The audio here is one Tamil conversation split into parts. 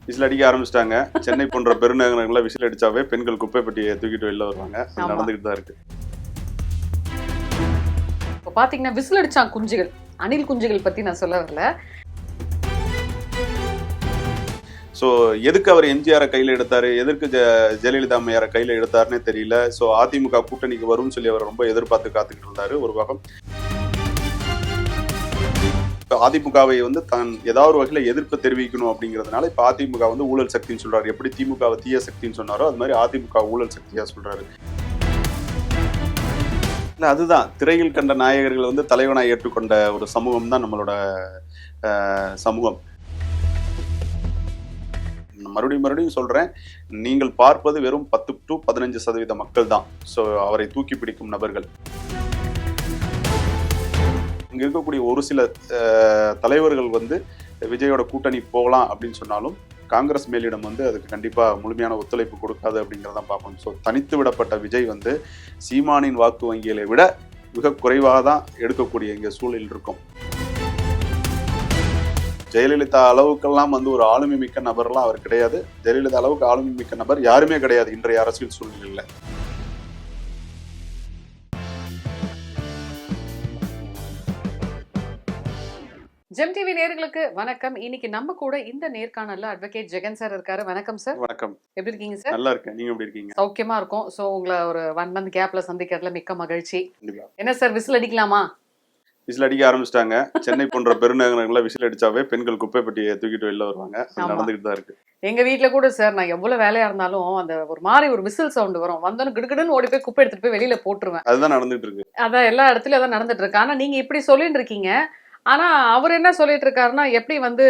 விசில் அடிக்க ஆரம்பிச்சிட்டாங்க. சென்னை போன்ற பெருநகரங்கள்ல விசில் அடிச்சாவே பெண்கள் குப்பை பெட்டியை தூக்கிட்டு வெளில வருவாங்க. அது நடந்துகிட்டு தான் இருக்கு. இப்போ பாத்தீங்கன்னா விசில் அடிச்சான் குஞ்சுகள், அணில் குஞ்சுகள் பத்தி நான் சொல்ல வரல. ஸோ எதுக்கு அவர் எம்ஜிஆரை கையில் எடுத்தாரு, எதற்கு ஜெயலலிதா அம்மையாரை கையில் எடுத்தாருன்னே தெரியல. ஸோ அதிமுக கூட்டணிக்கு வரும்னு சொல்லி அவர் ரொம்ப எதிர்பார்த்து காத்துக்கிட்டு இருந்தாரு ஒரு பக்கம். அதிமுகவை வந்து தான் ஏதாவது ஒரு வகையில எதிர்ப்பு தெரிவிக்கணும் அப்படிங்கிறதுனால இப்ப அதிமுக வந்து ஊழல் சக்தின்னு சொல்றாரு. எப்படி திமுகவை தீய சக்தின்னு சொன்னாரோ அது மாதிரி அதிமுக ஊழல் சக்தியா சொல்றாரு. இல்ல அதுதான் திரையில் கண்ட நாயகர்கள் வந்து தலைவனாய் ஏற்றுக்கொண்ட ஒரு சமூகம் தான் நம்மளோட சமூகம். மறுபடியும் சொல்றேன், நீங்கள் பார்ப்பது வெறும் 10 to 15% மக்கள் தான். ஸோ அவரை தூக்கி பிடிக்கும் நபர்கள். இங்க இருக்கக்கூடிய ஒரு சில தலைவர்கள் வந்து விஜயோட கூட்டணி போகலாம் அப்படின்னு சொன்னாலும் காங்கிரஸ் மேலிடம் வந்து அதுக்கு கண்டிப்பா முழுமையான ஒத்துழைப்பு கொடுக்காது அப்படிங்கிறதான் பார்க்கணும். ஸோ தனித்து விடப்பட்ட விஜய் வந்து சீமானின் வாக்கு வங்கிகளை விட மிக குறைவாக தான் எடுக்கக்கூடிய இங்க சூழல் இருக்கும். ஜெயலலிதா அளவுக்கெல்லாம் வந்து ஒரு ஆளுமை மிக்க நபர்லாம் அவர் கிடையாது. ஜெயலலிதா அளவுக்கு ஆளுமை மிக்க நபர் யாருமே கிடையாது இன்றைய அரசியல் சூழ்நிலையில. ஜெம் டிவி நேயர்களுக்கு வணக்கம். இன்னைக்கு நம்ம கூட இந்த நேர்காணல்ல அட்வொகேட் ஜெகன் சார் இருக்காரு. வணக்கம் சார். வணக்கம். எப்படி இருக்கீங்க சார்? நல்லா இருக்கேன். நீங்க எப்படி இருக்கீங்க? சௌக்கியமா இருக்கும். சோ உங்களை ஒரு 1 month கேப்ல சந்திக்கிறதுல மிக்க மகிழ்ச்சி. என்ன சார் விசில் அடிக்கலாமா? விசில் அடிக்க ஆரம்பிச்சிட்டாங்க. சென்னை போன்ற பெருநகரங்கள்ல விசில் அடிச்சாவே பெண்கள் குப்பை பெட்டியை தூக்கிட்டு வெளில வருவாங்க. அது நடந்துகிட்டு தான் இருக்கு. எங்க வீட்டுல கூட சார் நான் எவ்வளவு வேலையா இருந்தாலும் அந்த ஒரு மாதிரி ஒரு விசில் சவுண்ட் வரும், வந்தோன்னு கிடுகிடுன்னு ஓடி போய் குப்பை எடுத்துட்டு போய் வெளியில போட்டுருவேன். அதுதான் நடந்துட்டு இருக்கு. அதான் எல்லா இடத்துலயும் அதான் நடந்துட்டு இருக்கு. ஆனா நீங்க இப்படி சொல்லிட்டு இருக்கீங்க. ஆனா அவர் என்ன சொல்லிட்டு இருக்காருன்னா, எப்படி வந்து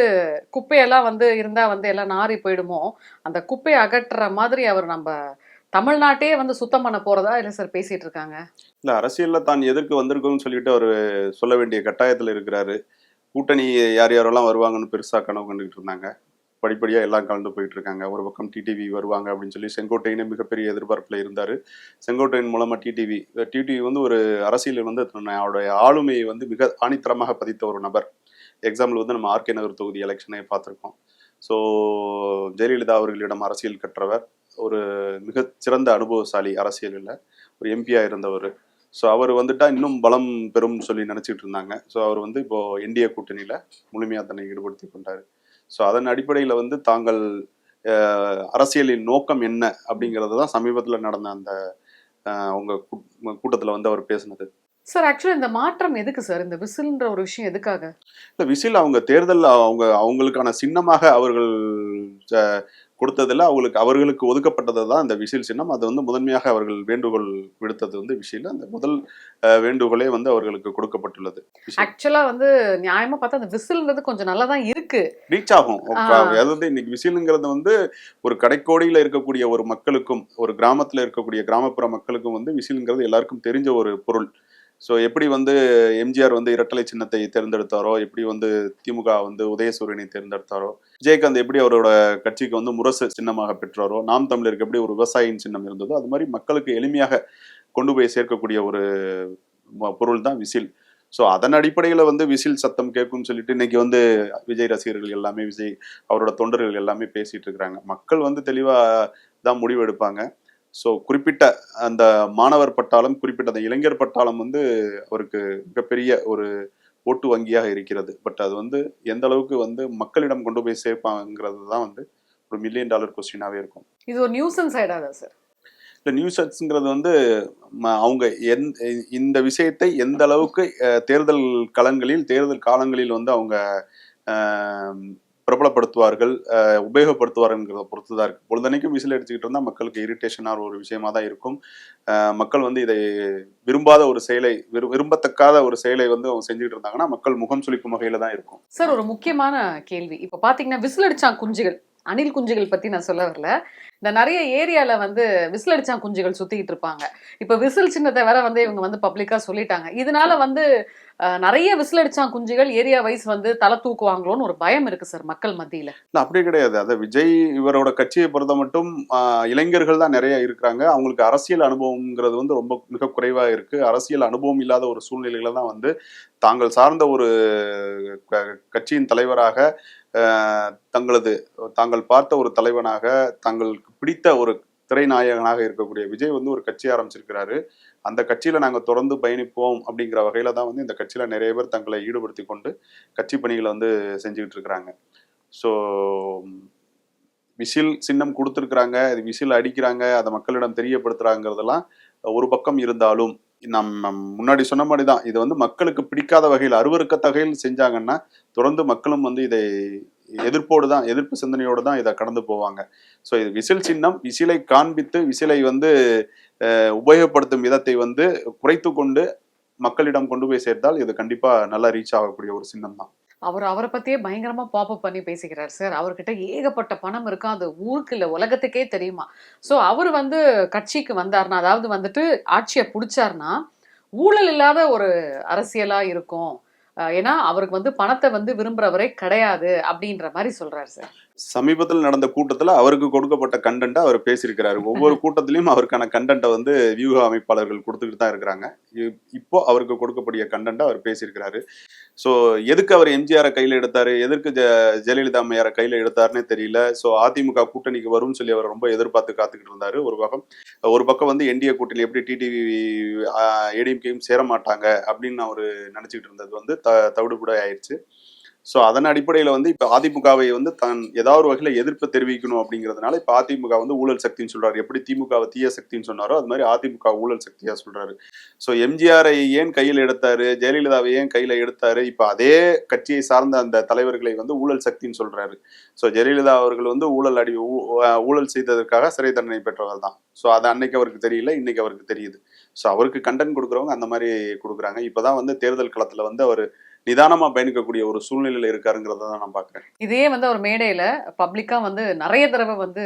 குப்பையெல்லாம் வந்து இருந்தா வந்து எல்லாம் நாறி போயிடுமோ, அந்த குப்பையை அகற்றுற மாதிரி அவர் நம்ம தமிழ்நாட்டையே வந்து சுத்தம் பண்ண போறதா இல்ல சார் பேசிட்டு இருக்காங்க? இல்ல அரசியல்ல தான் எதற்கு வந்திருக்கோம்னு சொல்லிட்டு அவர் சொல்ல வேண்டிய கட்டாயத்துல இருக்கிறாரு. கூட்டணி யார் யாரெல்லாம் வருவாங்கன்னு பெருசா கனவு கண்டுகிட்டு இருந்தாங்க. படிப்படியா எல்லாம் கலந்து போயிட்டு இருக்காங்க. ஒரு பக்கம் டிடிவி வருவாங்க அப்படின்னு சொல்லி செங்கோட்டையனே மிகப்பெரிய எதிர்பார்ப்புல இருந்தாரு. செங்கோட்டையன் மூலமா டிடிவி வந்து ஒரு அரசியலில் வந்து அவருடைய ஆளுமையை வந்து மிக ஆணித்தரமாக பதித்த ஒரு நபர். எக்ஸாம்பிள் வந்து நம்ம ஆர்கே நகர் தொகுதி எலெக்ஷனை பார்த்துருக்கோம். ஸோ ஜெயலலிதா அவர்களிடம் அரசியல் கற்றவர், ஒரு மிகச்சிறந்த அனுபவசாலி, அரசியலில் ஒரு எம்பியா இருந்தவர். ஸோ அவர் வந்துட்டா இன்னும் பலம் பெறும்னு சொல்லி நினச்சிட்டு இருந்தாங்க. ஸோ அவர் வந்து இப்போ என்டிஏ கூட்டணியில் முழுமையாக தன்னை ஈடுபடுத்தி கொண்டார். ஸோ அதன் அடிப்படையில் வந்து தாங்கள் அரசியலின் நோக்கம் என்ன அப்படிங்கிறது தான் சமீபத்தில் நடந்த அந்த அவங்க கூட்டத்தில் வந்து அவர் பேசினது. சார் ஆக்சுவலா இந்த மாற்றம் எதுக்கு சார்? இந்த விசில்ன்ற ஒரு விஷயம் எதுக்காக? இல்லை விசில் அவங்க தேர்தல் அவங்களுக்கான சின்னமாக அவர்கள் கொடுத்ததில் அவர்களுக்கு ஒதுக்கப்பட்டது தான் இந்த விசில் சின்னம். அது வந்து முதன்மையாக அவர்கள் வேண்டுகோள் விடுத்தது வந்து விசில். அந்த முதல் வேண்டுகோளே வந்து அவர்களுக்கு கொடுக்கப்பட்டுள்ளது. ஆக்சுவலா வந்து நியாயமா பார்த்தா அந்த விசில்ன்றது கொஞ்சம் நல்லா தான் இருக்கு, ரீச் ஆகும். அதாவது இன்னைக்கு விசிலுங்கிறது வந்து ஒரு கடைக்கோடியில் இருக்கக்கூடிய ஒரு மக்களுக்கும், ஒரு கிராமத்தில் இருக்கக்கூடிய கிராமப்புற மக்களுக்கும் வந்து விசிலுங்கிறது எல்லாருக்கும் தெரிஞ்ச ஒரு பொருள். ஸோ எப்படி வந்து எம்ஜிஆர் வந்து இரட்டலை சின்னத்தை தேர்ந்தெடுத்தாரோ, எப்படி வந்து திமுக வந்து உதயசூரியனை தேர்ந்தெடுத்தாரோ, விஜயகாந்த் எப்படி அவரோட கட்சிக்கு வந்து முரசு சின்னமாக பெற்றாரோ, நாம் தமிழருக்கு எப்படி ஒரு விவசாயியின் சின்னம் இருந்ததோ, அது மாதிரி மக்களுக்கு எளிமையாக கொண்டு போய் சேர்க்கக்கூடிய ஒரு பொருள் தான் விசில். ஸோ அதன் அடிப்படையில் வந்து விசில் சத்தம் கேட்கும்னு சொல்லிட்டு இன்னைக்கு வந்து விஜய் ரசிகர்கள் எல்லாமே, விஜய் அவரோட தொண்டர்கள் எல்லாமே பேசிட்டு இருக்கிறாங்க. மக்கள் வந்து தெளிவாக தான் முடிவு எடுப்பாங்க. ஸோ குறிப்பிட்ட அந்த மாணவர் பட்டாளம், குறிப்பிட்ட அந்த இளைஞர் பட்டாளம் வந்து அவருக்கு மிகப்பெரிய ஒரு ஓட்டு வங்கியாக இருக்கிறது. பட் அது வந்து எந்த அளவுக்கு வந்து மக்களிடம் கொண்டு போய் சேர்ப்பாங்கிறது தான் வந்து ஒரு $1 million கொஸ்டினாவே இருக்கும். இது ஒரு நியூசன்ஸ் ஆயிடாதா சார்? இந்த நியூசன்ஸ்ங்கிறது வந்து அவங்க இந்த விஷயத்தை எந்த அளவுக்கு தேர்தல் களங்களில், தேர்தல் காலங்களில் வந்து அவங்க பிரபலப்படுத்துவார்கள், உபயோகப்படுத்துவார்கள்ங்கிறத பொறுத்து தான் இருக்கு. பொழுதனைக்கும் விசில் அடிச்சுக்கிட்டு இருந்தால் மக்களுக்கு இரிட்டேஷனான ஒரு விஷயமா தான் இருக்கும். மக்கள் வந்து இதை விரும்பாத ஒரு செயலை, விரும்பத்தக்காத ஒரு செயலை வந்து அவங்க செஞ்சுட்டு இருந்தாங்கன்னா மக்கள் முகம் சுளிக்கும் வகையில தான் இருக்கும். சார் ஒரு முக்கியமான கேள்வி, இப்ப பாத்தீங்கன்னா விசில் அடிச்சான் குஞ்சுகள், அணில் குஞ்சுகள் பத்தி நான் சொல்ல வரல. இந்த நிறைய ஏரியால வந்து விசில் அடிச்சா குஞ்சுகள் சுத்திக்கிட்டு இருப்பாங்க. இப்ப விசில் சின்னத்தை வேற வந்து இவங்க வந்து பப்ளிக்கா சொல்லிட்டாங்க. இதனால வந்து நிறைய விசில் அடிச்சா குஞ்சுகள் ஏரியா வைஸ் வந்து தலை தூக்குவாங்களோன்னு ஒரு பயம் இருக்கு சார் மக்கள் மத்தியில. இல்ல அப்படி கிடையாது. அத விஜய் இவரோட கட்சியை பொறுத்த மட்டும் இளைஞர்கள் தான் நிறைய இருக்கிறாங்க. அவங்களுக்கு அரசியல் அனுபவம்ங்கிறது வந்து ரொம்ப மிக குறைவா இருக்கு. அரசியல் அனுபவம் இல்லாத ஒரு சூழ்நிலையில தான் வந்து தாங்கள் சார்ந்த ஒரு கட்சியின் தலைவராக தாங்கள் பார்த்த ஒரு தலைவனாக தங்களுக்கு பிடித்த ஒரு திரைநாயகனாக இருக்கக்கூடிய விஜய் வந்து ஒரு கட்சி ஆரம்பிச்சிருக்கிறாரு. அந்த கட்சியில நாங்க தொடர்ந்து பயணிப்போம் அப்படிங்கிற வகையில தான் வந்து இந்த கட்சியில நிறைய பேர் தங்களை ஈடுபடுத்தி கொண்டு கட்சி பணிகளை வந்து செஞ்சுக்கிட்டு இருக்கிறாங்க. ஸோ விசில் சின்னம் கொடுத்துருக்குறாங்க, விசில் அடிக்கிறாங்க, அதை மக்களிடம் தெரியப்படுத்துறாங்கிறதெல்லாம் ஒரு பக்கம் இருந்தாலும் நம்ம முன்னாடி சொன்ன மாதிரி தான் இது வந்து மக்களுக்கு பிடிக்காத வகையில் அருவருக்கத்தகையில் செஞ்சாங்கன்னா தொடர்ந்து மக்களும் வந்து இதை எதிர்ப்பு சிந்தனையோடு தான் இதை கடந்து போவாங்க. ஸோ இது விசில் சின்னம், விசிலை காண்பித்து விசிலை வந்து உபயோகப்படுத்தும் விதத்தை வந்து குறைத்து கொண்டு மக்களிடம் கொண்டு போய் சேர்த்தால் இது கண்டிப்பா நல்லா ரீச் ஆகக்கூடிய ஒரு சின்னம் தான். அவரை பத்தியே பயங்கரமா பாப்அப் பண்ணி பேசிக்கிறார் சார். அவர்கிட்ட ஏகப்பட்ட பணம் இருக்கா, அது ஊருக்கு இல்ல உலகத்துக்கே தெரியுமா. சோ அவர் வந்து கட்சிக்கு வந்தாருன்னா, அதாவது வந்துட்டு ஆட்சியை புடிச்சாருன்னா ஊழல் இல்லாத ஒரு அரசியலா இருக்கும். ஏன்னா அவருக்கு வந்து பணத்தை வந்து விரும்புறவரே கிடையாது அப்படின்ற மாதிரி சொல்றாரு சார். சமீபத்தில் நடந்த கூட்டத்துல அவருக்கு கொடுக்கப்பட்ட கண்டென்ட்டை அவர் பேசியிருக்கிறாரு. ஒவ்வொரு கூட்டத்திலையும் அவருக்கான கண்டென்ட்டை வந்து வியூக அமைப்பாளர்கள் கொடுத்துக்கிட்டு தான் இருக்கிறாங்க. இப்போ அவருக்கு கொடுக்கக்கூடிய கண்டென்ட்டை அவர் பேசியிருக்கிறாரு. ஸோ எதுக்கு அவர் எம்ஜிஆரை கையில் எடுத்தாரு, எதற்கு ஜெயலலிதா அம்மையாரை கையில் எடுத்தாருன்னே தெரியல. ஸோ அதிமுக கூட்டணிக்கு வரும்னு சொல்லி அவர் ரொம்ப எதிர்பார்த்து காத்துக்கிட்டு இருந்தாரு. ஒரு பக்கம் வந்து என்டிஏ கூட்டணி எப்படி டிடிவி ஏடிஎம்கேயும் சேர மாட்டாங்க அப்படின்னு அவர் நினைச்சுக்கிட்டு இருந்தது வந்து தவிடுபட ஆயிடுச்சு. ஸோ அதன் அடிப்படையில் வந்து இப்போ அதிமுகவை வந்து தான் ஏதாவது ஒரு வகையில் எதிர்ப்பு தெரிவிக்கணும் அப்படிங்கிறதுனால இப்போ அதிமுக வந்து ஊழல் சக்தின்னு சொல்றாரு. எப்படி திமுகவை தீய சக்தின்னு சொன்னாரோ அது மாதிரி அதிமுக ஊழல் சக்தியா சொல்றாரு. ஸோ எம்ஜிஆரை ஏன் கையில் எடுத்தாரு, ஜெயலலிதாவை ஏன் கையில் எடுத்தாரு, இப்போ அதே கட்சியை சார்ந்த அந்த தலைவர்களை வந்து ஊழல் சக்தின்னு சொல்றாரு. ஸோ ஜெயலலிதா அவர்கள் வந்து ஊழல் செய்ததற்காக சிறை தண்டனை பெற்றவர் தான். ஸோ அது அன்னைக்கு அவருக்கு தெரியல, இன்னைக்கு அவருக்கு தெரியுது. ஸோ அவருக்கு கண்டென்ட் கொடுக்குறவங்க அந்த மாதிரி கொடுக்குறாங்க. இப்போதான் வந்து தேர்தல் களத்துல வந்து அவர் நிதானமா பயணிக்கக்கூடிய ஒரு சூழ்நிலையில இருக்காருங்கிறத தான் நான் பாக்குறேன். இதே வந்து அவர் மேடையில பப்ளிக்கா வந்து நிறைய தடவை வந்து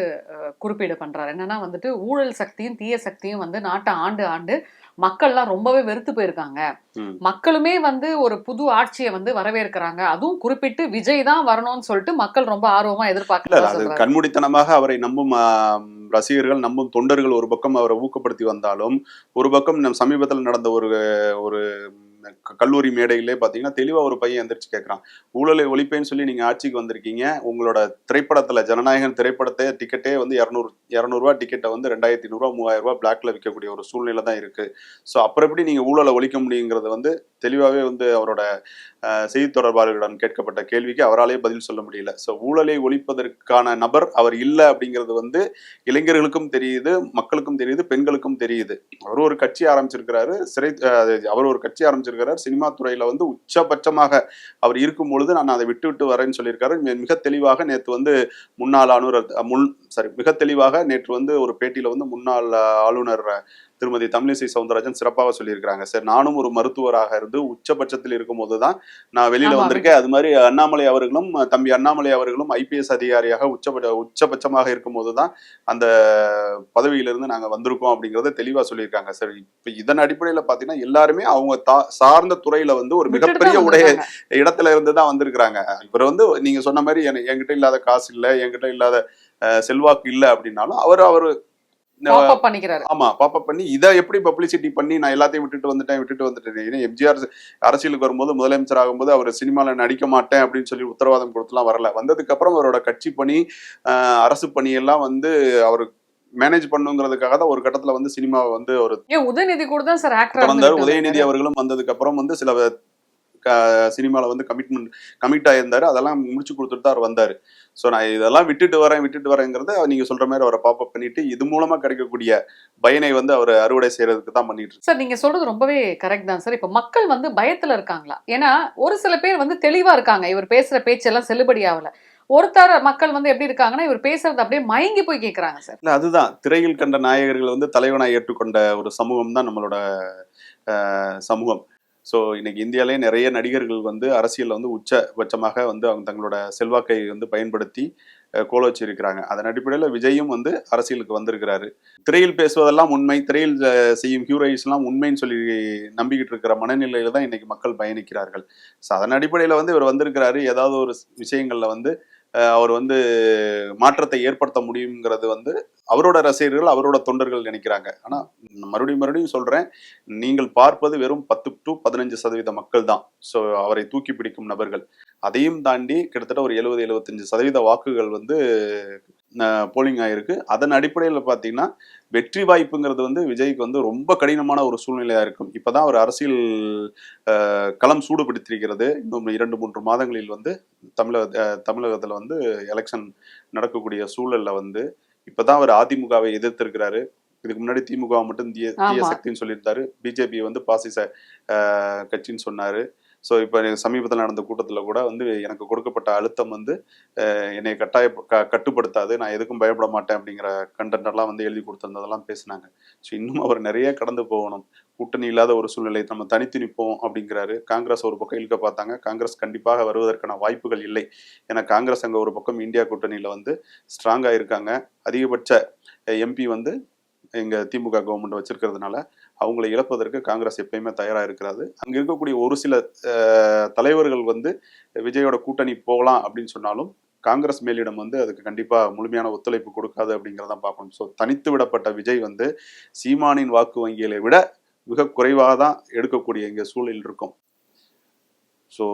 குறிப்பீடு பண்றாரு. என்னன்னா வந்துட்டு ஊழல் சக்தியும் தீய சக்தியும் வந்து நாட்டை ஆண்டு மக்கள்லாம் ரொம்பவே வெறுத்து போயிருக்காங்க. மக்களுமே வந்து ஒரு புது ஆட்சியை வந்து வரவேற்கிறாங்க. அதுவும் குறிப்பிட்டு விஜய் தான் வரணும்னு சொல்லிட்டு மக்கள் ரொம்ப ஆர்வமா எதிர்பார்க்கிறாங்க. அது கண்மூடித்தனமாக அவரை நம்பும் ரசிகர்கள், நம்பும் தொண்டர்கள் ஒரு பக்கம் அவரை ஊக்கப்படுத்தி வந்தாலும், ஒரு பக்கம் சமீபத்தில் நடந்த ஒரு கல்லூரி மேடையிலே பாத்தீங்கன்னா தெளிவா ஒரு பையன் எந்திரிச்சு கேட்கறான், ஊழலை ஒழிப்பேன்னு சொல்லி நீங்க ஆட்சிக்கு வந்திருக்கீங்க, உங்களோட திரைப்படத்துல ஜனநாயகன் திரைப்படத்தை டிக்கெட்டே வந்து 200 டிக்கெட்டை வந்து 2500 3000 பிளாக்ல விற்கக்கூடிய ஒரு சூழ்நிலை தான் இருக்கு. ஸோ அப்புறம் எப்படி நீங்க ஊழலை ஒழிக்க முடியுங்கிறது வந்து தெளிவாகவே வந்து அவரோட செய்தி தொடர்பாளர்களிடம் கேட்கப்பட்ட கேள்விக்கு அவராலேயே பதில் சொல்ல முடியல. ஸோ ஊழலை ஒழிப்பதற்கான நபர் அவர் இல்லை அப்படிங்கிறது வந்து இளைஞர்களுக்கும் தெரியுது, மக்களுக்கும் தெரியுது, பெண்களுக்கும் தெரியுது. அவர் ஒரு கட்சி ஆரம்பிச்சிருக்கிறாரு, சினிமா துறையில வந்து உச்சபட்சமாக அவர் இருக்கும் பொழுது நான் அதை விட்டு வரேன்னு சொல்லியிருக்காரு. மிக தெளிவாக நேற்று வந்து மிக தெளிவாக நேற்று வந்து ஒரு பேட்டியில வந்து முன்னாள் ஆளுநர் திருமதி தமிழிசை சவுந்தரராஜன் சிறப்பாக சொல்லியிருக்கிறாங்க. சார், நானும் ஒரு மருத்துவராக இருந்து உச்சபட்சத்தில் இருக்கும் போதுதான் நான் வெளியில வந்திருக்கேன். அது மாதிரி தம்பி அண்ணாமலை அவர்களும் ஐபிஎஸ் அதிகாரியாக உச்சபட்சமாக இருக்கும் போதுதான் அந்த பதவியிலிருந்து நாங்க வந்திருக்கோம் அப்படிங்கறத தெளிவா சொல்லியிருக்காங்க. சார், இப்ப இதன் அடிப்படையில பாத்தீங்கன்னா எல்லாருமே அவங்க சார்ந்த துறையில வந்து ஒரு மிகப்பெரிய இடத்துல இருந்துதான் வந்திருக்கிறாங்க. இவர் வந்து நீங்க சொன்ன மாதிரி என்கிட்ட இல்லாத காசு இல்ல, என்கிட்ட இல்லாத செல்வாக்கு இல்ல அப்படின்னாலும் அவரு பாப்பப் பண்ணி இதை எப்படி பப்ளிசிட்டி பண்ணி நான் எல்லாத்தையும் விட்டுட்டு வந்துட்டேன். எம்ஜிஆர் அரசியலுக்கு வரும்போது, முதலமைச்சர் ஆகும்போது அவர் சினிமால நடிக்க மாட்டேன் அப்படின்னு சொல்லி உத்தரவாதம் கொடுத்துலாம் வரல. வந்ததுக்கு அப்புறம் அவரோட கட்சி பணி, அரசு பணி எல்லாம் வந்து அவர் மேனேஜ் பண்ணுங்கிறதுக்காக தான் ஒரு கட்டத்துல வந்து சினிமாவை வந்து ஒரு உதயநிதி கூட தான் சார் ஆக்டர் வந்தாரு. உதயநிதி அவர்களும் வந்ததுக்கு அப்புறம் வந்து சில சினிமால வந்து கமிட் ஆயிருந்தாரு. அதெல்லாம் முடிச்சு கொடுத்துட்டு தான் அவர் வந்தாரு. ஸோ நான் இதெல்லாம் விட்டுட்டு வரேங்கிறத நீங்க சொல்ற மாதிரி அவரை பாப்பப் பண்ணிட்டு இது மூலமா கிடைக்கக்கூடிய பயனை வந்து அவர் அறுவடை செய்யறதுக்கு தான் பண்ணிட்டு சார். நீங்க சொல்றது ரொம்பவே கரெக்ட் தான் சார். இப்ப மக்கள் வந்து பயத்துல இருக்காங்களா? ஏன்னா ஒரு சில பேர் வந்து தெளிவா இருக்காங்க, இவர் பேசுற பேச்செல்லாம் செல்லுபடி ஆகல. ஒருத்தர் மக்கள் வந்து எப்படி இருக்காங்கன்னா, இவர் பேசுறது அப்படியே மயங்கி போய் கேட்கறாங்க சார். இல்ல, அதுதான் திரையில் கண்ட நாயகர்கள் வந்து தலைவனாய் ஏற்றுக்கொண்ட ஒரு சமூகம் தான் நம்மளோட சமூகம். ஸோ இன்னைக்கு இந்தியாவிலேயே நிறைய நடிகர்கள் வந்து அரசியலில் வந்து உச்சபட்சமாக வந்து அவங்க தங்களோட செல்வாக்கை வந்து பயன்படுத்தி கோல வச்சிருக்கிறாங்க. அதன் அடிப்படையில் விஜயும் வந்து அரசியலுக்கு வந்திருக்கிறாரு. திரையில் பேசுவதெல்லாம் உண்மை, திரையில் செய்யும் ஹீரோயிஸ்லாம் உண்மைன்னு சொல்லி நம்பிக்கிட்டு இருக்கிற மனநிலையில தான் இன்னைக்கு மக்கள் பயணிக்கிறார்கள். ஸோ அதன் அடிப்படையில் வந்து இவர் வந்திருக்கிறாரு. ஏதாவது ஒரு விஷயங்கள்ல வந்து அவர் வந்து மாற்றத்தை ஏற்படுத்த முடியுங்கிறது வந்து அவரோட ரசிகர்கள், அவரோட தொண்டர்கள் நினைக்கிறாங்க. ஆனா மறுபடியும் சொல்றேன், நீங்கள் பார்ப்பது வெறும் 10 to 15% மக்கள் தான். ஸோ அவரை தூக்கி பிடிக்கும் நபர்கள். அதையும் தாண்டி கிட்டத்தட்ட ஒரு 70-75% வாக்குகள் வந்து போலிங் ஆயிருக்கு. அதன் அடிப்படையில் பார்த்தீங்கன்னா வெற்றி வாய்ப்புங்கிறது வந்து விஜய்க்கு வந்து ரொம்ப கடினமான ஒரு சூழ்நிலையா இருக்கும். இப்பதான் அவர் அரசியல் களம் சூடுபிடித்திருக்கிறது. இன்னும் 2-3 மாதங்களில் வந்து தமிழகத்துல வந்து எலெக்ஷன் நடக்கக்கூடிய சூழல்ல வந்து இப்பதான் அவர் அதிமுகவை எதிர்த்திருக்கிறாரு. இதுக்கு முன்னாடி திமுக மட்டும் தீய சக்தின்னு சொல்லியிருந்தாரு. பிஜேபி வந்து பாசிச கட்சின்னு சொன்னாரு. ஸோ இப்போ சமீபத்தில் நடந்த கூட்டத்தில் கூட வந்து எனக்கு கொடுக்கப்பட்ட அழுத்தம் வந்து என்னை கட்டுப்படுத்தாது, நான் எதுக்கும் பயப்பட மாட்டேன் அப்படிங்கிற கண்டென்ட்லாம் வந்து எழுதி கொடுத்துருந்ததெல்லாம் பேசினாங்க. ஸோ இன்னும் அவர் நிறைய கடந்து போகணும். கூட்டணி இல்லாத ஒரு சூழ்நிலை, நம்ம தனித்து நிற்போம் அப்படிங்கிறாரு. காங்கிரஸ் ஒரு பக்கம் இழுக்க பார்த்தாங்க. காங்கிரஸ் கண்டிப்பாக வருவதற்கான வாய்ப்புகள் இல்லை. ஏன்னா காங்கிரஸ் அங்கே ஒரு பக்கம் இந்தியா கூட்டணியில் வந்து ஸ்ட்ராங்காக இருக்காங்க. அதிகபட்ச எம்பி வந்து எங்க திமுக கவர்மெண்ட் வச்சிருக்கிறதுனால அவங்களை இழப்பதற்கு காங்கிரஸ் எப்பயுமே தயாரா இருக்கிறது. அங்க இருக்கக்கூடிய ஒரு சில தலைவர்கள் வந்து விஜயோட கூட்டணி போகலாம் அப்படின்னு சொன்னாலும் காங்கிரஸ் மேலிடம் வந்து அதுக்கு கண்டிப்பா முழுமையான ஒத்துழைப்பு கொடுக்காது அப்படிங்கிறதான் பார்க்கணும். ஸோ தனித்து விடப்பட்ட விஜய் வந்து சீமானின் வாக்கு வங்கிகளை விட மிக குறைவாக தான் எடுக்கக்கூடிய இங்க சூழல் இருக்கும். ஸோ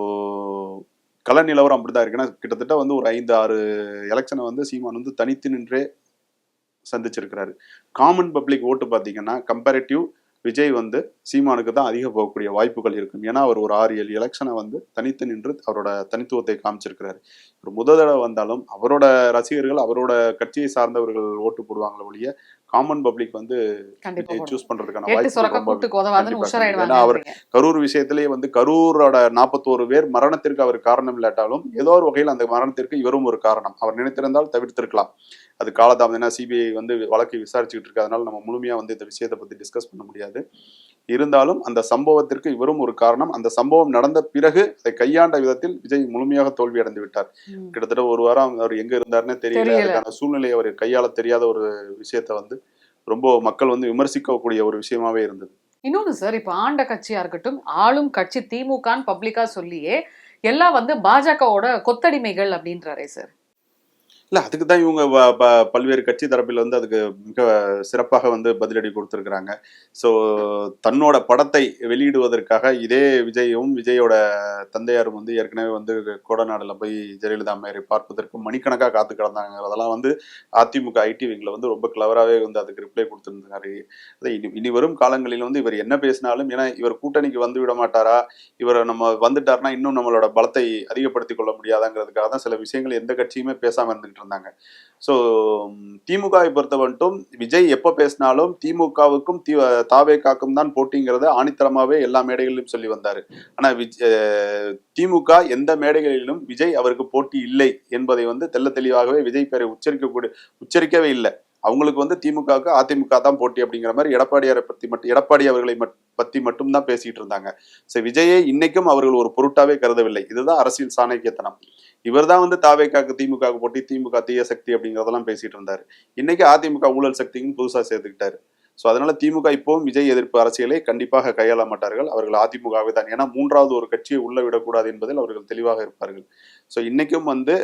கள நிலவரம் அப்படிதான் இருக்கு. ஏன்னா கிட்டத்தட்ட வந்து ஒரு 5-6 எலெக்ஷனை வந்து சீமான் வந்து தனித்து நின்றே சந்திச்சிருக்கிறாரு. காமன் பப்ளிக் ஓட்டு பார்த்தீங்கன்னா கம்பேரிட்டிவ் விஜய் வந்து சீமானுக்கு தான் அதிக போகக்கூடிய வாய்ப்புகள் இருக்கும். ஏன்னா அவர் ஒரு 6-7 எலெக்ஷனை வந்து தனித்து நின்று அவரோட தனித்துவத்தை காமிச்சிருக்கிறாரு. ஒரு முதல் தடவை வந்தாலும் அவரோட ரசிகர்கள், அவரோட கட்சியை சார்ந்தவர்கள் ஓட்டு போடுவாங்களே ஒழிய காமன் பப்ளிக் வந்து சூஸ் பண்றதுக்கான வாய்ப்பு. ஏன்னா அவர் கரூர் விஷயத்திலேயே வந்து கரூரோட 41 பேர் மரணத்திற்கு அவர் காரணம் இல்லாட்டாலும் ஏதோ ஒரு வகையில் அந்த மரணத்திற்கு இவரும் ஒரு காரணம். அவர் நினைத்திருந்தால் தவிர்த்திருக்கலாம். அது காலதாமதம். ஏன்னா சிபிஐ வந்து வழக்கை விசாரிச்சுக்கிட்டு இருக்கு. அதனால நம்ம முழுமையா வந்து இந்த விஷயத்தை பத்தி டிஸ்கஸ் பண்ண முடியாது. இருந்தாலும் அந்த சம்பவத்திற்கு இவரும் ஒரு காரணம். அந்த சம்பவம் நடந்த பிறகு அதை கையாண்ட விதத்தில் விஜய் முழுமையாக தோல்வி அடைந்து விட்டார். கிட்டத்தட்ட ஒரு வாரம் அவர் எங்க இருந்தாருன்னு தெரியல. அதுக்கான சூழ்நிலையை அவர் கையாள தெரியாத ஒரு விஷயத்த வந்து ரொம்ப மக்கள் வந்து விமர்சிக்கக்கூடிய ஒரு விஷயமாவே இருந்தது. இன்னொன்னு சார், இப்ப ஆண்ட கட்சியா இருக்கட்டும், ஆளும் கட்சி திமுகன்னு பப்ளிக்கா சொல்லியே எல்லாம் வந்து பாஜகவோட கொத்தடிமைகள் அப்படின்றாரே சார். இல்ல அதுக்கு தான் இவங்க பல்வேறு கட்சி தரப்பில் வந்து அதுக்கு மிக சிறப்பாக வந்து பதிலடி கொடுத்துருக்குறாங்க. ஸோ தன்னோட படத்தை வெளியிடுவதற்காக இதே விஜயும் விஜயோட தந்தையாரும் வந்து ஏற்கனவே வந்து கோடநாடுல போய் ஜெயலலிதா அம்மையாரை பார்ப்பதற்கு மணிக்கணக்காக காத்து கிடந்தாங்க. அதெல்லாம் வந்து அதிமுக ஐடி விங்கில் வந்து ரொம்ப கிளவராகவே வந்து அதுக்கு ரிப்ளை கொடுத்துருந்தாரு. இனி வரும் காலங்களில் வந்து இவர் என்ன பேசினாலும், ஏன்னா இவர் கூட்டணிக்கு வந்து விட மாட்டாரா, இவர் நம்ம வந்துட்டாருன்னா இன்னும் நம்மளோட பலத்தை அதிகப்படுத்திக் கொள்ள முடியாதாங்கிறதுக்காக தான் சில விஷயங்கள் எந்த கட்சியுமே பேசாம இருந்துகிட்டு இருந்தாங்க. ஸோ திமுகவை பொறுத்த மட்டும் விஜய் எப்ப பேசினாலும் திமுகவுக்கும் தாவேகாவுக்கும் தான் போட்டிங்கிறத ஆணித்தரமாவே எல்லா மேடைகளிலும் சொல்லி வந்தாரு. ஆனா திமுக எந்த மேடைகளிலும் விஜய் அவருக்கு போட்டி இல்லை என்பதை வந்து தெள்ள தெளிவாகவே விஜய் பேரை உச்சரிக்கவே இல்லை. அவங்களுக்கு வந்து திமுகவுக்கு அதிமுக தான் போட்டி அப்படிங்கிற மாதிரி எடப்பாடி அவர்களை பத்தி மட்டும் தான் பேசிட்டு இருந்தாங்க. சரி, விஜயை இன்னைக்கும் அவர்கள் ஒரு பொருட்டாவே கருதவில்லை. இதுதான் அரசியல் சாணக்கியத்தனம். இவர் தான் வந்து தாவேக்காக்கு திமுக போட்டி, திமுக தீய சக்தி அப்படிங்கிறதெல்லாம் பேசிட்டு இருந்தாரு. இன்னைக்கு அதிமுக ஊழல் சக்தின்னு புதுசா சேர்த்துக்கிட்டாரு. ஸோ அதனால திமுக இப்பவும் விஜய் எதிர்ப்பு அரசியலை கண்டிப்பாக கையாள மாட்டார்கள். அவர்கள் அதிமுகவே தான். ஏன்னா மூன்றாவது ஒரு கட்சியை உள்ள விடக்கூடாது என்பதில் அவர்கள் தெளிவாக இருப்பார்கள். ஸோ இன்னைக்கும் வந்து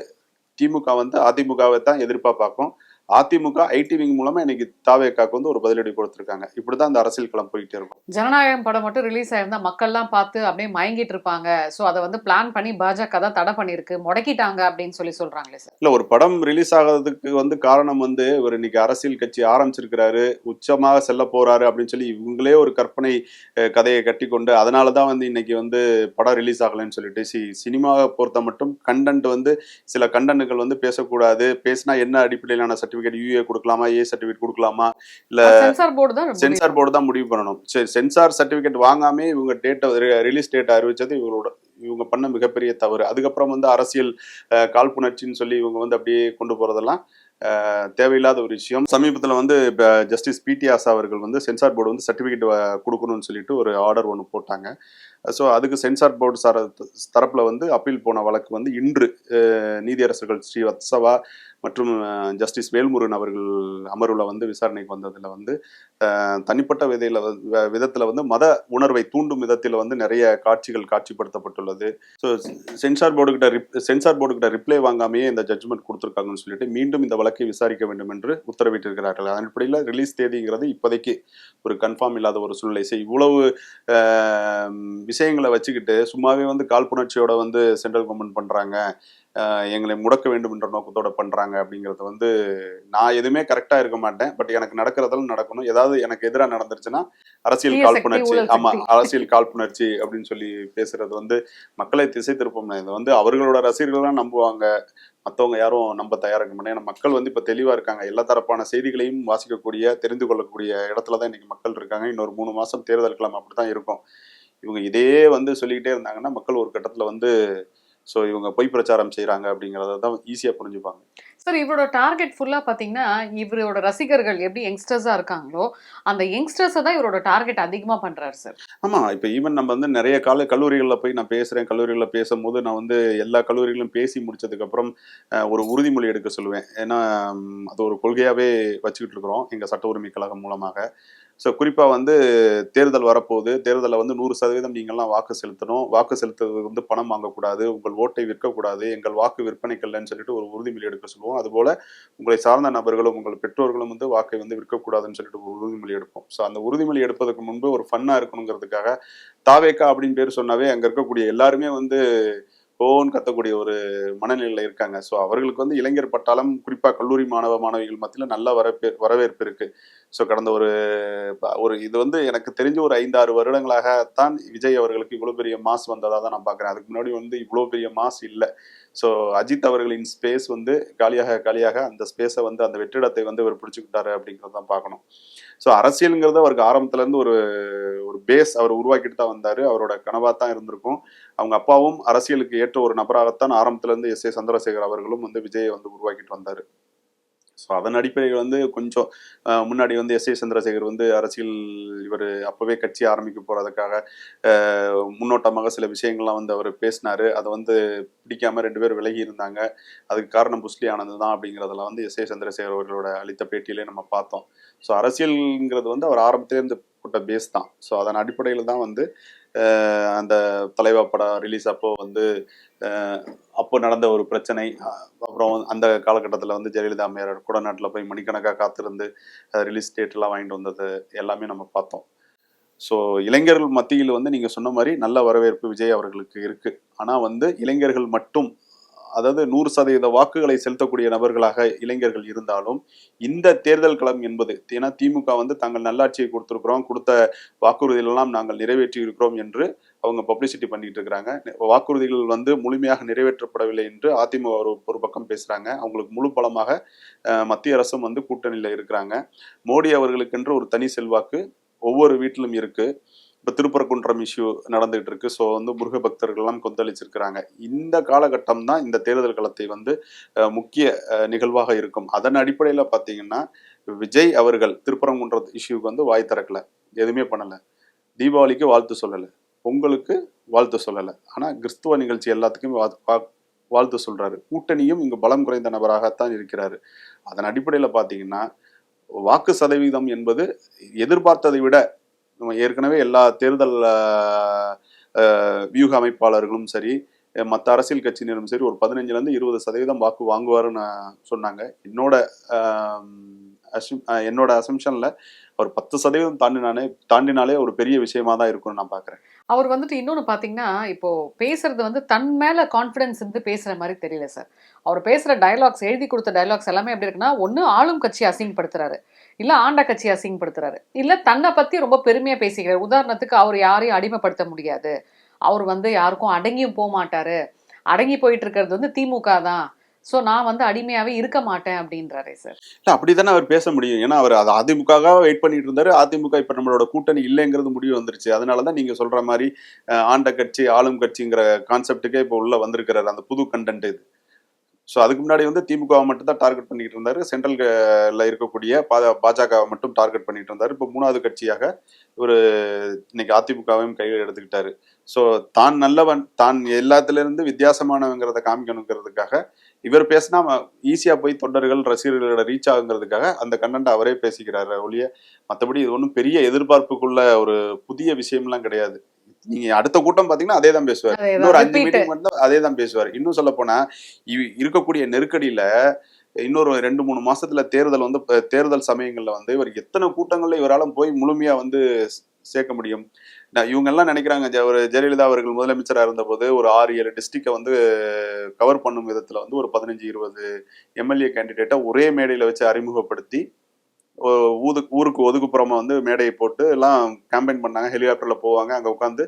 திமுக வந்து அதிமுகவை தான் எதிர்ப்பா பார்க்கும். அதிமுக ஐடி விங் மூலமா இன்னைக்கு தாவேக்காக்கு வந்து ஒரு பதிலடி கொடுத்திருக்காங்க. இப்படிதான் இந்த அரசியல் களம் போயிட்டே இருக்கும். ஜனநாயகம் படம் மட்டும் ரிலீஸ் ஆயிருந்தா மக்கள்லாம் பார்த்து அப்படியே மயங்கிட்டு இருப்பாங்க. சோ அதை வந்து பிளான் பண்ணி பாஜக தான் தடை பண்ணிருக்கு, முடக்கிட்டாங்க அப்படின்னு சொல்றாங்களே சார். இல்ல, ஒரு படம் ரிலீஸ் ஆகிறதுக்கு வந்து காரணம் வந்து இவர் இன்னைக்கு அரசியல் கட்சி ஆரம்பிச்சிருக்கிறாரு, உச்சமாக செல்ல போறாரு அப்படின்னு சொல்லி இவங்களே ஒரு கற்பனை கதையை கட்டி கொண்டு அதனாலதான் வந்து இன்னைக்கு வந்து படம் ரிலீஸ் ஆகலன்னு சொல்லிட்டு சினிமாவை பொறுத்த மட்டும் கண்டென்ட் வந்து சில கண்டென்ட்கள் வந்து பேசக்கூடாது, பேசினா என்ன அடிப்படையிலான சர்டிபிகேட் யூஏ கொடுக்கலாமா, ஏ சர்டிபிகேட் கொடுக்கலாமா, இல்ல சென்சார் போர்டு தான் முடிவு பண்ணணும். சரி, சென்சார் சர்டிபிகேட் வாங்காமே இவங்க ரிலீஸ் டேட் அறிவிச்சது இவங்க பண்ண மிகப்பெரிய தவறு. அதுக்கப்புறம் வந்து அரசியல் காழ்ப்புணர்ச்சின்னு சொல்லி இவங்க வந்து அப்படியே கொண்டு போறதெல்லாம் தேவையில்லாத ஒரு விஷயம். சமீபத்தில் வந்து ஜஸ்டிஸ் பிடி ஆசா அவர்கள் வந்து சென்சார் போர்டு வந்து சர்டிபிகேட் கொடுக்கணும்னு சொல்லிட்டு ஒரு ஆர்டர் ஒன்று போட்டாங்க. ஸோ அதுக்கு சென்சார் போர்டு தரப்புல வந்து அப்பீல் போன வழக்கு வந்து இன்று நீதியரசர்கள் ஸ்ரீவத்சவா மற்றும் ஜஸ்டிஸ் வேல்முருகன் அவர்கள் அமர்வுல வந்து விசாரணைக்கு வந்ததுல வந்து தனிப்பட்ட விதத்துல வந்து மத உணர்வை தூண்டும் விதத்தில் வந்து நிறைய காட்சிகள் காட்சிப்படுத்தப்பட்டுள்ளது. ஸோ சென்சார் போர்டு கிட்ட ரிப்ளை வாங்காமையே இந்த ஜட்ஜ்மெண்ட் கொடுத்துருக்காங்கன்னு சொல்லிட்டு மீண்டும் இந்த வழக்கை விசாரிக்க வேண்டும் என்று உத்தரவிட்டிருக்கிறார்கள். அதன் அடிப்படையில் ரிலீஸ் தேதிங்கிறது இப்போதைக்கு ஒரு கன்ஃபார்ம் இல்லாத ஒரு சூழ்நிலை. இவ்வளவு விஷயங்களை வச்சுக்கிட்டு சும்மாவே வந்து காழ்ப்புணர்ச்சியோட வந்து சென்ட்ரல் கவர்மெண்ட் பண்றாங்க, எங்களை முடக்க வேண்டும் என்ற நோக்கத்தோட பண்றாங்க அப்படிங்கறது வந்து நான் எதுவுமே கரெக்டா இருக்க மாட்டேன். பட் எனக்கு நடக்கிறதெல்லாம் நடக்கணும். ஏதாவது எனக்கு எதிராக நடந்துருச்சுன்னா அரசியல் காழ்ப்புணர்ச்சி, ஆமா அரசியல் காழ்ப்புணர்ச்சி அப்படின்னு சொல்லி பேசுறது வந்து மக்களை திசை திருப்பம். இது வந்து அவர்களோட ரசிகர்கள் தான் நம்புவாங்க, மற்றவங்க யாரும் நம்ப தயாரா இருக்க மாட்டாங்க. ஏன்னா மக்கள் வந்து இப்ப தெளிவா இருக்காங்க. எல்லா தரப்பான செய்திகளையும் வாசிக்கக்கூடிய, தெரிந்து கொள்ளக்கூடிய இடத்துலதான் இன்னைக்கு மக்கள் இருக்காங்க. இன்னொரு 3 மாசம் தேர்தல் கிழமை அப்படித்தான் இருக்கும். இவங்க இதே வந்து சொல்லிக்கிட்டே இருந்தாங்கன்னா மக்கள் ஒரு கட்டத்துல வந்து இவங்க பொய் பிரச்சாரம் செய்யறாங்க அப்படிங்கறத தான் ஈஸியா புரிஞ்சுப்பாங்க. சார், இவரோட டார்கெட் ஃபுல்லா பாத்தீங்கன்னா இவரோட ரசிகர்கள் எப்படி யங்ஸ்டர்ஸா இருக்காங்களோ அந்த யங்ஸ்டர்ஸை தான் இவரோட டார்கெட் அதிகமா பண்றாரு சார். ஆமா, இப்ப ஈவன் நம்ம வந்து நிறைய கல்லூரிகள்ல போய் நான் பேசுறேன். கல்லூரிகள்ல பேசும்போது நான் வந்து எல்லா கல்லூரிகளும் பேசி முடிச்சதுக்கு அப்புறம் ஒரு உறுதிமொழி எடுக்க சொல்லுவேன். ஏன்னா அது ஒரு கொள்கையாவே வச்சுக்கிட்டு இருக்கிறோம் எங்க சட்ட உரிமை கழகம் மூலமாக. குறிப்பா வந்து தேர்தல் வரப்போகுது, தேர்தலில் வந்து 100% நீங்கள்லாம் வாக்கு செலுத்தணும், வாக்கு செலுத்துறது வந்து பணம் வாங்கக்கூடாது, உங்கள் ஓட்டை விற்கக்கூடாது, எங்கள் வாக்கு விற்பனைக்கல்லன்னு சொல்லிட்டு ஒரு உறுதிமொழி எடுக்க சொல்லுவோம். அதுபோல உங்களை சார்ந்த நபர்களும் உங்கள் பெற்றோர்களும் வந்து வாக்கை வந்து விற்கக்கூடாதுன்னு சொல்லிட்டு ஒரு உறுதிமொழி எடுப்போம். அந்த உறுதிமொழி எடுப்பதற்கு முன்பு ஒரு ஃபன்னா இருக்கணுங்கிறதுக்காக தாவேக்கா அப்படின்னு பேர் சொன்னாவே அங்க இருக்கக்கூடிய எல்லாருமே வந்து ஓன்னு கத்தக்கூடிய ஒரு மனநிலையில இருக்காங்க. அவர்களுக்கு வந்து இளைஞர் பட்டாளம், குறிப்பா கல்லூரி மாணவிகள் மத்தியில நல்ல வரவேற்பு இருக்கு. கடந்த ஒரு இது வந்து எனக்கு தெரிஞ்ச ஒரு 5-6 வருடங்களாகத்தான் விஜய் அவர்களுக்கு இவ்வளவு பெரிய மாஸ் வந்ததா தான் நான் பாக்குறேன். அதுக்கு முன்னாடி வந்து இவ்வளவு பெரிய மாஸ் இல்லை. அஜித் அவர்களின் ஸ்பேஸ் வந்து காலியாக அந்த ஸ்பேஸை வந்து அந்த வெற்றிடத்தை வந்து அவர் பிடிச்சுக்கிட்டாரு அப்படிங்கறதான் பார்க்கணும். அரசியல்ங்கிறது அவருக்கு ஆரம்பத்துல இருந்து ஒரு பேஸ் அவர் உருவாக்கிட்டு தான் வந்தாரு. அவரோட கனவா தான் இருந்திருக்கும். அவங்க அப்பாவும் அரசியலுக்கு ஏற்ற ஒரு நபராகத்தான் ஆரம்பத்துல இருந்து எஸ். ஏ. சந்திரசேகர் அவர்களும் வந்து விஜயை வந்து உருவாக்கிட்டு வந்தாரு. அதன் அடிப்படையில் வந்து கொஞ்சம் முன்னாடி வந்து எஸ். ஏ. சந்திரசேகர் வந்து அரசியல் இவர் அப்பவே கட்சி ஆரம்பிக்க போறதுக்காக முன்னோட்டமாக சில விஷயங்கள்லாம் வந்து அவர் பேசினாரு. அதை வந்து பிடிக்காம 2 பேர் விலகி இருந்தாங்க. அதுக்கு காரணம் புஸ்லி ஆனந்த் தான் அப்படிங்கிறதுல வந்து எஸ். ஏ. சந்திரசேகர் அவர்களோட அளித்த பேட்டியிலே நம்ம பார்த்தோம். அரசியல்ங்கிறது வந்து அவர் ஆரம்பத்திலேருந்து போட்ட பேஸ் தான். அதன் அடிப்படையில் தான் வந்து அந்த தலைவா படம் ரிலீஸ் அப்போ வந்து அப்போ நடந்த ஒரு பிரச்சனை, அப்புறம் அந்த காலகட்டத்தில் வந்து ஜெயலலிதா அம்மையார் கூட நாட்டில் போய் மணிக்கணக்காக காத்திருந்து ரிலீஸ் டேட்லாம் வாங்கிட்டு வந்தது எல்லாமே நம்ம பார்த்தோம். இளைஞர்கள் மத்தியில் வந்து நீங்க சொன்ன மாதிரி நல்ல வரவேற்பு விஜய் அவர்களுக்கு இருக்கு. ஆனா வந்து இளைஞர்கள் மட்டும், அதாவது 100% வாக்குகளை செலுத்தக்கூடிய நபர்களாக இளைஞர்கள் இருந்தாலும் இந்த தேர்தல் களம் என்பது, ஏன்னா திமுக வந்து தாங்கள் நல்லாட்சியை கொடுத்திருக்கிறோம், கொடுத்த வாக்குறுதிகள் எல்லாம் நாங்கள் நிறைவேற்றி இருக்கிறோம் என்று அவங்க பப்ளிசிட்டி பண்ணிட்டு இருக்கிறாங்க. வாக்குறுதிகள் வந்து முழுமையாக நிறைவேற்றப்படவில்லை என்று அதிமுக ஒரு பக்கம் பேசுறாங்க. அவங்களுக்கு முழு பலமாக மத்திய அரசும் வந்து கூட்டணியில இருக்கிறாங்க. மோடி அவர்களுக்கென்று ஒரு தனி செல்வாக்கு ஒவ்வொரு வீட்டிலும் இருக்கு. இப்போ திருப்பரங்குன்றம் இஷ்யூ நடந்துகிட்டு இருக்கு. வந்து முருக பக்தர்கள் எல்லாம் கொந்தளிச்சிருக்கிறாங்க. இந்த காலகட்டம் தான் இந்த தேர்தல் களத்தை வந்து முக்கிய நிகழ்வாக இருக்கும். அதன் அடிப்படையில பாத்தீங்கன்னா விஜய் அவர்கள் திருப்பரங்குன்றம் இஷ்யூக்கு வந்து வாய் திறக்கல, எதுவுமே பண்ணல, தீபாவளிக்கு வாழ்த்து சொல்லல, பொங்கலுக்கு வாழ்த்து சொல்லல, ஆனா கிறிஸ்துவ நிகழ்ச்சி எல்லாத்துக்கும் வாழ்த்து சொல்றாரு. கூட்டணியும் இங்கு பலம் குறைந்த நபராகத்தான் இருக்கிறாரு. அதன் அடிப்படையில பாத்தீங்கன்னா வாக்கு சதவீதம் என்பது எதிர்பார்த்ததை விட, ஏற்கனவே எல்லா தேர்தல் வியூக அமைப்பாளர்களும் சரி, மற்ற அரசியல் கட்சியினரும் சரி, ஒரு 15-20% வாக்கு வாங்குவாருன்னு சொன்னாங்க. என்னோட அசம்ஷன்ல ஒரு 10% தாண்டினாலே ஒரு பெரிய விஷயமா தான் இருக்கும்னு நான் பாக்குறேன். அவர் வந்துட்டு இன்னொன்னு பாத்தீங்கன்னா, இப்போ பேசுறது வந்து தன் மேல கான்பிடன்ஸ் இருந்து பேசுற மாதிரி தெரியல சார். அவர் பேசுற டயலாக்ஸ், எழுதி கொடுத்த டயலாக்ஸ் எல்லாமே எப்படி இருக்குன்னா, ஒண்ணு ஆளும் கட்சி அசிங்கப்படுத்துறாரு, இல்ல ஆண்ட கட்சி அசிங்கப்படுத்துறாரு, இல்ல தன்னை பத்தி ரொம்ப பெருமையா பேசிக்கிறாரு. உதாரணத்துக்கு அவர் யாரையும் அடிமைப்படுத்த முடியாது, அவர் வந்து யாருக்கும் அடங்கியும் போக மாட்டாரு, அடங்கி போயிட்டு இருக்கிறது வந்து திமுக தான், நான் வந்து அடிமையாவே இருக்க மாட்டேன் அப்படின்றாரே சார். இல்ல அப்படித்தானே அவர் பேச முடியும். ஏன்னா அவர் அதிமுக வெயிட் பண்ணிட்டு இருந்தாரு. அதிமுக இப்ப நம்மளோட கூட்டணி இல்லைங்கிறது முடிவு வந்துருச்சு. அதனாலதான் நீங்க சொல்ற மாதிரி ஆண்ட கட்சி ஆளும் கட்சிங்கிற கான்செப்டுக்கே இப்ப உள்ள வந்திருக்கிறாரு, அந்த புது கண்டென்ட் இது. அதுக்கு முன்னாடி வந்து திமுக மட்டும் தான் டார்கெட் பண்ணிட்டு இருந்தாரு, சென்ட்ரல்ல இருக்கக்கூடிய பாஜக மட்டும் டார்கெட் பண்ணிட்டு இருந்தாரு. இப்போ 3வது கட்சியாக இவர் இன்னைக்கு அதிமுகவையும் கையில் எடுத்துக்கிட்டாரு. ஸோ தான் நல்லவன், தான் எல்லாத்துல இருந்து வித்தியாசமானவங்கிறத காமிக்கணுங்கிறதுக்காக இவர் பேசினா ஈஸியா போய் தொண்டர்கள் ரசிகர்களோட ரீச் ஆகுங்கிறதுக்காக அந்த கண்டென்ட் அவரே பேசிக்கிறாரு ஒழிய மற்றபடி இது ஒன்றும் பெரிய எதிர்பார்ப்புக்குள்ள ஒரு புதிய விஷயம்லாம் கிடையாது. நீங்க அடுத்த கூட்டம் பாத்தீங்கன்னா அதே தான் பேசுவார், இன்னொரு 5 மீட்டிங் வந்து அதே தான் பேசுவார். இன்னும் சொல்ல போனா இருக்கக்கூடிய நெருக்கடியில இன்னொரு 2-3 மாசத்துல தேர்தல் வந்து தேர்தல் சமயங்கள்ல வந்து இவர் எத்தனை கூட்டங்கள்ல இவரால் போய் முழுமையா வந்து சேர்க்க முடியும். இவங்க எல்லாம் நினைக்கிறாங்க ஒரு ஜெயலலிதா அவர்கள் முதலமைச்சராக இருந்தபோது ஒரு 6-7 டிஸ்ட்ரிக்டை வந்து கவர் பண்ணும் விதத்துல வந்து ஒரு 15-20 எம்எல்ஏ கேண்டிடேட்டை ஒரே மேடையில வச்சு அறிமுகப்படுத்தி ஊருக்கு ஒதுக்குப்புறமா வந்து மேடையை போட்டு எல்லாம் கேம்பெயின் பண்ணாங்க. ஹெலிகாப்டர்ல போவாங்க, அங்க உட்காந்து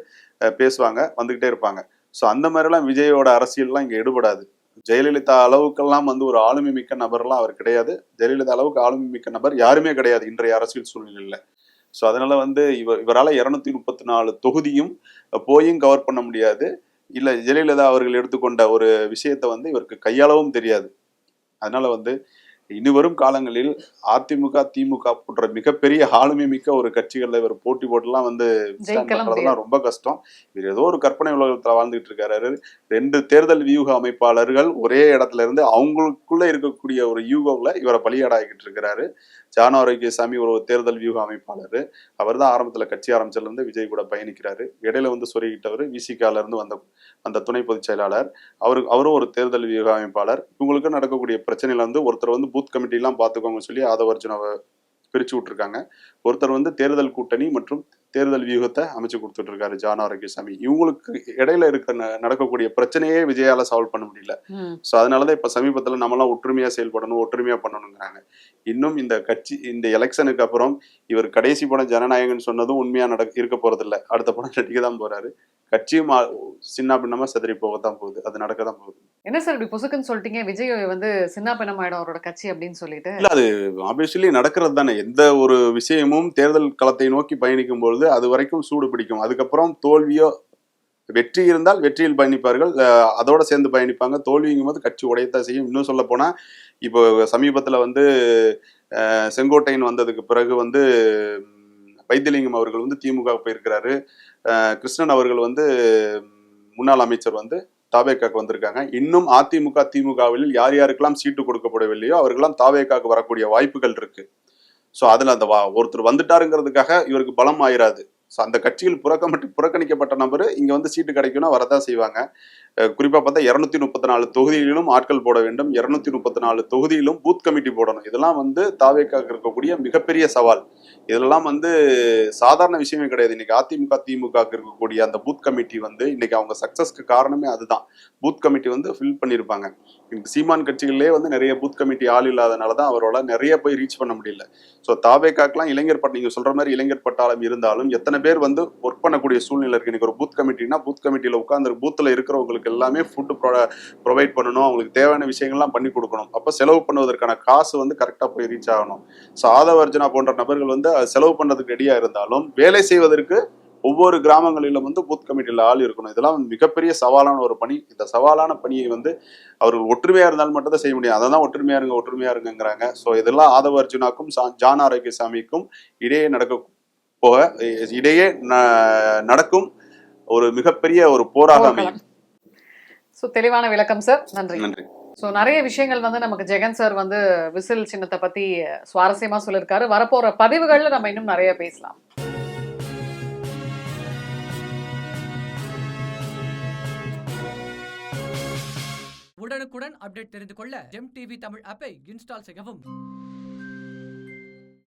பேசுவாங்க, வந்துகிட்டே இருப்பாங்க. ஸோ அந்த மாதிரிலாம் விஜயோட அரசியல்லாம் இங்க எடுபடாது. ஜெயலலிதா அளவுக்கெல்லாம் வந்து ஒரு ஆளுமை மிக்க நபர்லாம் அவர் கிடையாது. ஜெயலலிதா அளவுக்கு ஆளுமை மிக்க நபர் யாருமே கிடையாது இன்றைய அரசியல் சூழ்நிலையில. ஸோ அதனால வந்து இவரால் 234 தொகுதியும் போயும் கவர் பண்ண முடியாது. இல்ல ஜெயலலிதா அவர்கள் எடுத்துக்கொண்ட ஒரு விஷயத்த வந்து இவருக்கு கையாளவும் தெரியாது. அதனால வந்து இனி வரும் காலங்களில் அதிமுக திமுக போன்ற மிகப்பெரிய ஆளுமை மிக்க ஒரு கட்சிகள்ல இவர் போட்டி போட்டுலாம் வந்து பண்றதெல்லாம் ரொம்ப கஷ்டம். இவர் ஏதோ ஒரு கற்பனை உலகத்துல வாழ்ந்துட்டு இருக்காரு. 2 தேர்தல் வியூக அமைப்பாளர்கள் ஒரே இடத்துல இருந்து அவங்களுக்குள்ள இருக்கக்கூடிய ஒரு யூகோல இவரை பலியாடாகிட்டு இருக்கிறாரு. ஜான ஆரோக்கியசாமி ஒரு தேர்தல் வியூக அமைப்பாளர். அவர் தான் ஆரம்பத்துல கட்சி ஆரம்பிச்சதுல இருந்து விஜய் கூட பயணிக்கிறாரு. இடையில வந்து சொருகிட்டவர் விசிகால இருந்து வந்த துணை பொதுச் செயலாளர். அவரும் ஒரு தேர்தல் வியூக அமைப்பாளர். இவங்களுக்கு நடக்கக்கூடிய பிரச்சனையில வந்து ஒருத்தர் வந்து பூத் கமிட்டி எல்லாம் பாத்துக்கோங்க சொல்லி ஆதவர்ஜுனாவை பிரிச்சு விட்டுருக்காங்க. ஒருத்தர் வந்து தேர்தல் கூட்டணி மற்றும் தேர்தல் வியூகத்தை அமைச்சு கொடுத்துட்டு இருக்காரு ஜான ஆரோக்கியசாமி. இவங்களுக்கு இடையில நடக்கக்கூடிய பிரச்சனையே விஜயால சால்வ் பண்ண முடியல. சோ அதனாலதான் இப்ப சமீபத்துல நம்ம எல்லாம் ஒற்றுமையா செயல்படணும், ஒற்றுமையா பண்ணணுங்கிறாங்க. இன்னும் இந்த எலெக்ஷனுக்கு அப்புறம் இவர் கடைசி படம் ஜனநாயகன் சொன்னதும் உண்மையா இருக்க போறது இல்ல. அடுத்த படம் நடிக்க தான் போறாரு. கட்சியும் சின்ன பின்னமா செதறி போகத்தான் போகுது. அது நடக்கதான் போகுது. என்ன சார் இப்படி பொசுக்குன்னு சொல்லிட்டீங்க, விஜய் வந்து சின்ன பின்னமாயிடும் அவரோட கட்சி அப்படின்னு சொல்லிட்டு? இல்ல, அது ஆப்வியஸ்லி நடக்கிறது தானே. எந்த ஒரு விஷயமும் தேர்தல் களத்தை நோக்கி பயணிக்கும் பொழுது அது வரைக்கும் சூடு பிடிக்கும். அதுக்கப்புறம் தோல்வியோ வெற்றி இருந்தால் வெற்றியில் பயணிப்பார்கள், அதோட சேர்ந்து பயணிப்பாங்க. தோல்விங்கும் போது கட்சி உடையத்தான் செய்யும். இன்னும் சொல்ல போனா இப்போ சமீபத்துல வந்து செங்கோட்டையன் வந்ததுக்கு பிறகு வந்து வைத்தியலிங்கம் அவர்கள் வந்து திமுக போயிருக்கிறாரு. கிருஷ்ணன் அவர்கள் வந்து முன்னாள் அமைச்சர் வந்து தாவேக்காக்கு வந்திருக்காங்க. இன்னும் அதிமுக திமுகவில் யார் யாருக்கெல்லாம் சீட்டு கொடுக்கப்படவில்லையோ அவர்களெல்லாம் தாவேக்காக்கு வரக்கூடிய வாய்ப்புகள் இருக்கு. ஸோ அதுல அந்த ஒருத்தர் வந்துட்டாருங்கிறதுக்காக இவருக்கு பலம் ஆயிராது. ஸோ அந்த கட்சியில் புறக்கணிக்கப்பட்ட நபர் இங்க வந்து சீட்டு கிடைக்கணும் வரதான் செய்வாங்க. குறிப்பா பார்த்தா 234 தொகுதிகளிலும் ஆட்கள் போட வேண்டும், 234 தொகுதியிலும் பூத் கமிட்டி போடணும். இதெல்லாம் வந்து தாவேக்காக்கு இருக்கக்கூடிய மிகப்பெரிய சவால். இதெல்லாம் வந்து சாதாரண விஷயமே கிடையாது. இன்னைக்கு அதிமுக திமுக இருக்கக்கூடிய அந்த பூத் கமிட்டி வந்து இன்னைக்கு அவங்க சக்சஸ்க்கு காரணமே அதுதான். பூத் கமிட்டி வந்து ஃபில் பண்ணியிருப்பாங்க. சீமான் கட்சிகளிலே வந்து நிறைய பூத் கமிட்டி ஆள் இல்லாதனாலதான் அவரோட நிறைய போய் ரீச் பண்ண முடியல. ஸோ தாவேக்காக்கெல்லாம் நீங்க சொல்ற மாதிரி இளைஞர் பட்டாளம் இருந்தாலும் எத்தனை பேர் வந்து ஒர்க் பண்ணக்கூடிய சூழ்நிலை இருக்கு. இன்னைக்கு ஒரு பூத் கமிட்டினா பூத் கமிட்டியில உட்கார்ந்து பூத்துல இருக்கிறவங்களுக்கு எல்லாமே ஃபுட் ப்ரொவைட் பண்ணணும், அவங்களுக்கு தேவையான விஷயங்கள்லாம் பண்ணி கொடுக்கணும். அப்ப செலவு பண்ணுவதற்கான காசு வந்து கரெக்டா போய் ரீச் ஆகணும். ஸோ ஆதவர்ஜுனா போன்ற நபர்கள் வந்து செலவு பண்றதுக்கு ரெடியா இருந்தாலும் வேலை செய்வதற்கு ஒவ்வொரு கிராமங்களிலும் வந்து பூத் கமிட்டியில ஆள் இருக்கணும். இதெல்லாம் மிகப்பெரிய சவாலான ஒரு பணி. இந்த சவாலான பணியை வந்து அவர்கள் ஒற்றுமையா இருந்தாலும் மட்டும் தான் செய்ய முடியும். அதான் ஒற்றுமையா இருங்கிறாங்க. ஸோ இதெல்லாம் ஆதவர்ஜுனாக்கும் ஜான் ஆரோக்கியசாமிக்கும் இடையே நடக்கும் ஒரு மிகப்பெரிய ஒரு போராக அமையும். ஸோ தெளிவான விளக்கம் சார், நன்றி. ஸோ நிறைய விஷயங்கள் வந்து நமக்கு ஜெகன் சார் வந்து விசில் சின்னத்தை பத்தி சுவாரஸ்யமா சொல்லியிருக்காரு. வரப்போற பதிவுகள்ல நம்ம இன்னும் நிறைய பேசலாம். உடனுக்குடன் அப்டேட் தெரிந்து கொள்ள ஜெம் டிவி தமிழ் ஆப்பை இன்ஸ்டால் செய்யவும்.